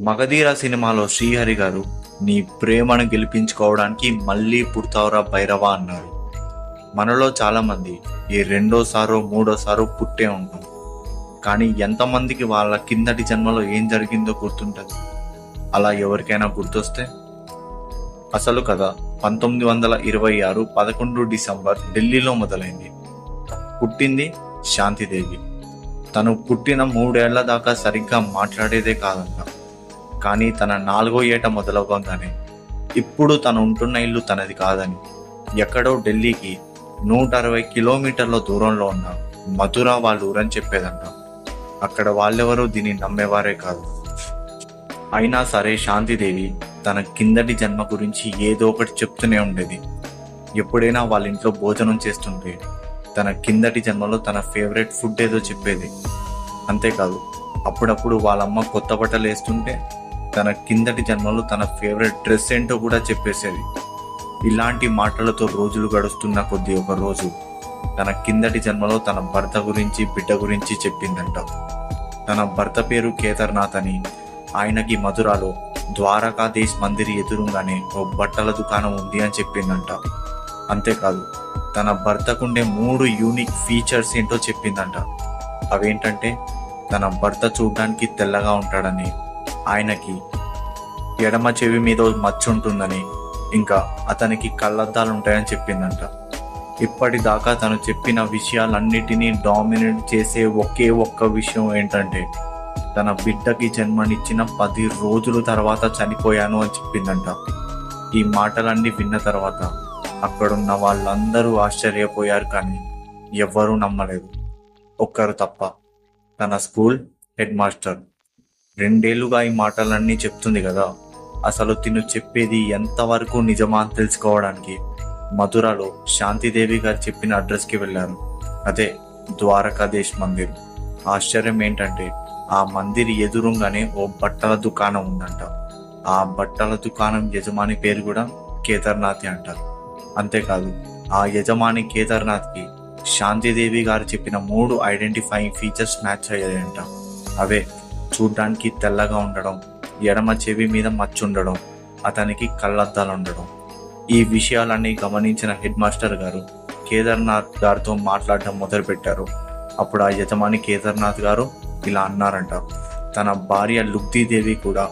మగధీర సినిమాలో శ్రీహరి గారు నీ ప్రేమను గెలిపించుకోవడానికి మళ్ళీ పుడతావురా భైరవా అన్నారు. మనలో చాలామంది ఈ రెండోసారో మూడోసారో పుట్టే ఉంటాం. కానీ ఎంతమందికి వాళ్ళ కిందటి జన్మలో ఏం జరిగిందో గుర్తుంటుంది? అలా ఎవరికైనా గుర్తొస్తే అసలు కథ 1926 11 డిసెంబర్ ఢిల్లీలో మొదలైంది. పుట్టింది శాంతిదేవి. తను పుట్టిన 3 ఏళ్ల దాకా సరిగ్గా మాట్లాడేదే కాదంట. కానీ తన 4వ ఏట మొదలవ్వగానే ఇప్పుడు తను ఉంటున్న ఇల్లు తనది కాదని, ఎక్కడో ఢిల్లీకి 160 కిలోమీటర్ల దూరంలో ఉన్న మథుర వాళ్ళ ఊరని చెప్పేదంట. అక్కడ వాళ్ళెవరూ దీన్ని నమ్మేవారే కాదు. అయినా సరే శాంతిదేవి తన కిందటి జన్మ గురించి ఏదో ఒకటి చెప్తూనే ఉండేది. ఎప్పుడైనా వాళ్ళ ఇంట్లో భోజనం చేస్తుంటే తన కిందటి జన్మలో తన ఫేవరెట్ ఫుడ్ ఏదో చెప్పేది. అంతేకాదు, అప్పుడప్పుడు వాళ్ళమ్మ కొత్త బట్టలు వేస్తుంటే తన కిందటి జన్మలో తన ఫేవరెట్ డ్రెస్ ఏంటో కూడా చెప్పేసేది. ఇలాంటి మాటలతో రోజులు గడుస్తున్న కొద్దీ ఒక రోజు తన కిందటి జన్మలో తన భర్త గురించి, బిడ్డ గురించి చెప్పిందంట. తన భర్త పేరు కేదార్నాథ్ అని, ఆయనకి మధురాలో ద్వారకాధీశ్ మందిర్ ఎదురుగానే ఓ బట్టల దుకాణం ఉంది అని చెప్పిందంట. అంతేకాదు, తన భర్తకుండే 3 యూనిక్ ఫీచర్స్ ఏంటో చెప్పిందంట. అవేంటంటే, తన భర్త చూడడానికి తెల్లగా ఉంటాడని, ఆయనకి ఎడమ చెవి మీద మచ్చ ఉంటుందని, ఇంకా అతనికి కళ్ళద్దాలు ఉంటాయని చెప్పిందంట. ఇప్పటిదాకా తను చెప్పిన విషయాలన్నిటినీ డామినేట్ చేసే ఒకే ఒక్క విషయం ఏంటంటే, తన బిడ్డకి జన్మనిచ్చిన 10 రోజుల తర్వాత చనిపోయాను అని చెప్పిందంట. ఈ మాటలన్నీ విన్న తర్వాత అక్కడున్న వాళ్ళందరూ ఆశ్చర్యపోయారు, కానీ ఎవ్వరూ నమ్మలేదు, ఒక్కరు తప్ప. తన స్కూల్ హెడ్ మాస్టర్ 2 ఏళ్లుగా ఈ మాటలన్నీ చెప్తుంది కదా, అసలు తిను చెప్పేది ఎంతవరకు నిజమా అని తెలుసుకోవడానికి మథురలో శాంతిదేవి గారు చెప్పిన అడ్రస్కి వెళ్ళారు. అదే ద్వారకాధీశ్ మందిర్. ఆశ్చర్యం ఏంటంటే, ఆ మందిర్ ఎదురుగానే ఓ బట్టల దుకాణం ఉందంట. ఆ బట్టల దుకాణం యజమాని పేరు కూడా కేదార్నాథ్ అంటారు. అంతేకాదు, ఆ యజమాని కేదార్నాథ్కి శాంతిదేవి గారు చెప్పిన 3 ఐడెంటిఫైయింగ్ ఫీచర్స్ మ్యాచ్ అయ్యాయంట. అవే చూడ్డానికి తెల్లగా ఉండడం, ఎడమ చెవి మీద మచ్చ ఉండడం, అతనికి కళ్ళద్దాలు ఉండడం. ఈ విషయాలన్నీ గమనించిన హెడ్ మాస్టర్ గారు కేదార్నాథ్ గారితో మాట్లాడడం మొదలుపెట్టారు. అప్పుడు ఆ యజమాని కేదార్నాథ్ గారు ఇలా అన్నారంట, తన భార్య లుబ్ధీదేవి కూడా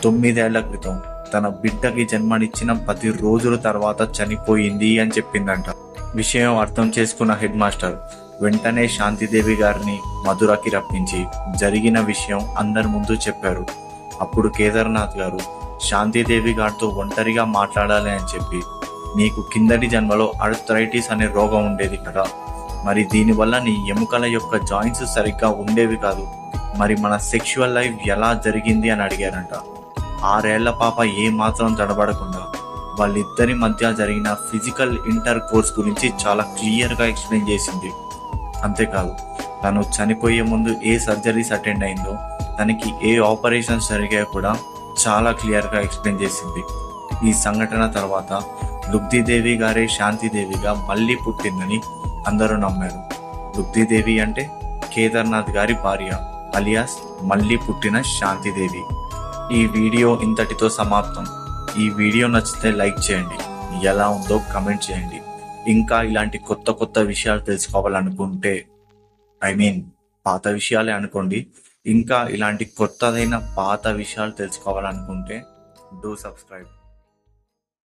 9 ఏళ్ల క్రితం తన బిడ్డకి జన్మనిచ్చిన 10 రోజుల తర్వాత చనిపోయింది అని చెప్పిందంట. విషయం అర్థం చేసుకున్న హెడ్ మాస్టర్ వెంటనే శాంతిదేవి గారిని మధురకి రప్పించి జరిగిన విషయం అందరి ముందు చెప్పారు. అప్పుడు కేదార్నాథ్ గారు శాంతిదేవి గారితో ఒంటరిగా మాట్లాడాలి అని చెప్పి, నీకు కిందటి జన్మలో ఆర్థరైటిస్ అనే రోగం ఉండేది కదా, మరి దీనివల్ల నీ ఎముకల యొక్క జాయింట్స్ సరిగ్గా ఉండేవి కాదు, మరి మన సెక్షువల్ లైఫ్ ఎలా జరిగింది అని అడిగారంట. 6 ఏళ్ల పాప ఏ మాత్రం తడబడకుండా వాళ్ళిద్దరి మధ్య జరిగిన ఫిజికల్ ఇంటర్ కోర్స్ గురించి చాలా క్లియర్గా ఎక్స్ప్లెయిన్ చేసింది. అంతేకాదు, తను చనిపోయే ముందు ఏ సర్జరీస్ అటెండ్ అయిందో, తనకి ఏ ఆపరేషన్స్ జరిగాయో కూడా చాలా క్లియర్గా ఎక్స్ప్లెయిన్ చేసింది. ఈ సంఘటన తర్వాత లుబ్ధీదేవి గారే శాంతిదేవిగా మళ్ళీ పుట్టిందని అందరూ నమ్మారు. లుబ్ధీదేవి అంటే కేదార్నాథ్ గారి భార్య, అలియాస్ మళ్ళీ పుట్టిన శాంతిదేవి. ఈ వీడియో ఇంతటితో సమాప్తం. ఈ వీడియో నచ్చితే లైక్ చేయండి, ఎలా ఉందో కమెంట్ చేయండి. ఇంకా ఇలాంటి కొత్త కొత్త విషయాలు తెలుసుకోవాలనుకుంటే, పాత విషయాలే అనుకోండి, ఇంకా ఇలాంటి కొత్తదైన పాత విషయాలు తెలుసుకోవాలనుకుంటే డూ సబ్స్క్రైబ్.